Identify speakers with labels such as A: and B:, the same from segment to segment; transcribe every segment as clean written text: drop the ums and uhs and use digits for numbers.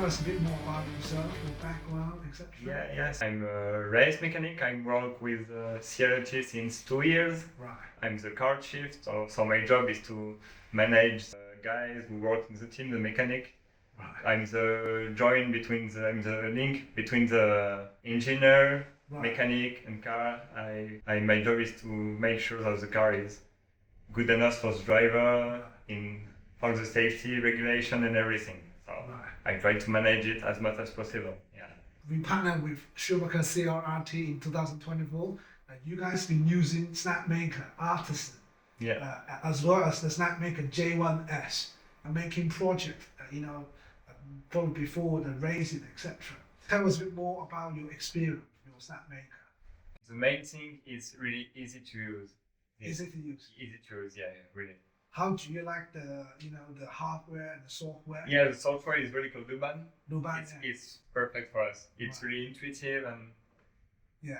A: us a bit more about yourself, your background, etc.?
B: Yes. I'm a race mechanic. I work with CLRT since 2 years.
A: Right.
B: I'm the car chief, so my job is to manage guys who work in the team, the mechanic.
A: Right.
B: I'm the link between the engineer,
A: Right.
B: mechanic, and car. My job is to make sure that the car is good enough for the driver in all the safety regulation and everything. So I try to manage it as much as possible. Yeah.
A: We partnered with Schumacher CLRT in 2024. You guys been using Snapmaker Artisan, as well as the Snapmaker J1S, a making project, probably before the racing, etc. Tell us a bit more about your experience with your Snapmaker.
B: The main thing is really easy to use.
A: Easy to use.
B: Easy to use, yeah, really.
A: How do you like the hardware and the software?
B: Yeah, the software is really called Luban. It's perfect for us. It's really intuitive and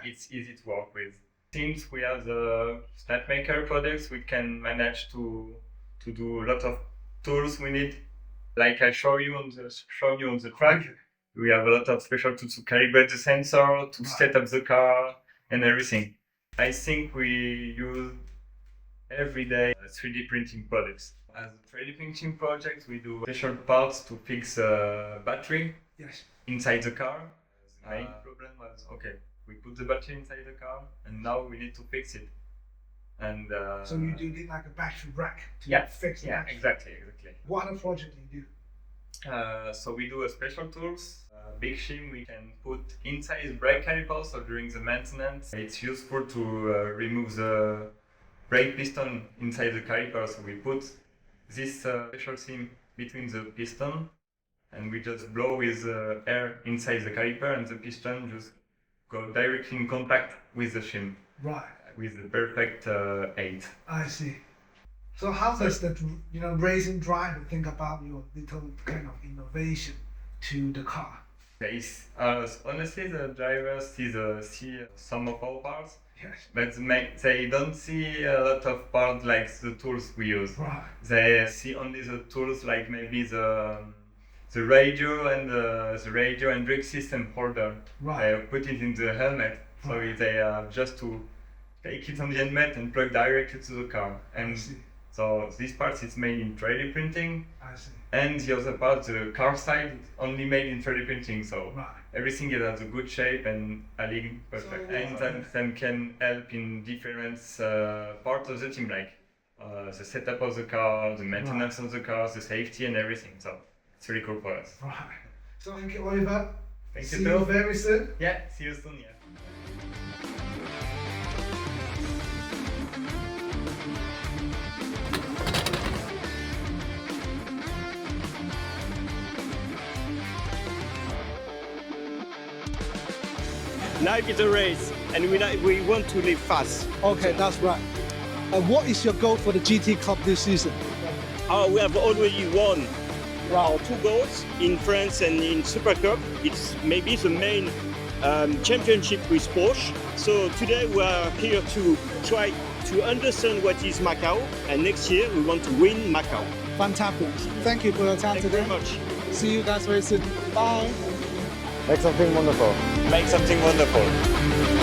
B: it's easy to work with. Since we have the Snapmaker products, we can manage to do a lot of tools we need. Like I show you on the track, we have a lot of special tools to calibrate the sensor, to set up the car and everything. I think we use every day 3D printing products. As a 3D printing project, we do special parts to fix battery inside the car. The main problem was, we put the battery inside the car and now we need to fix it. And
A: so you do need like a battery rack to fix the battery?
B: Exactly.
A: What other project do you do?
B: So we do a special tools. Big shim we can put inside the brake caliper, so during the maintenance it's useful to remove the brake piston inside the caliper, so we put this special seam between the piston and we just blow with air inside the caliper and the piston just go directly in contact with the shim.
A: Right.
B: With the perfect 8.
A: I see. So how does the racing driver think about your little kind of innovation to the car?
B: Honestly, the drivers see some of our parts,
A: yes,
B: but they don't see a lot of parts like the tools we use.
A: Right.
B: They see only the tools like maybe the radio and brake system holder.
A: Right.
B: They put it in the helmet, so they just to take it on the helmet and plug directly to the car. And so this part is made in 3D printing.
A: I see.
B: And the other part, the car side, only made in 3D printing. So everything has a good shape and align perfect. And then can help in different parts of the team, like the setup of the car, the maintenance of the car, the safety and everything. So it's really cool for us.
A: Right. So thank you, Oliver.
B: Thank you.
A: See you very soon.
B: Yeah, see you soon. Yeah.
C: Life is a race, and we want to live fast.
A: Okay, that's right. What is your goal for the GT Cup this season?
C: We have already won our 2 goals in France and in Super Cup. It's maybe the main championship with Porsche. So today we are here to try to understand what is Macau, and next year we want to win Macau.
A: Fantastic. Thank you for your time today.
C: Thank you very much.
A: See you guys very soon. Bye.
D: Make something wonderful.
B: Make something wonderful.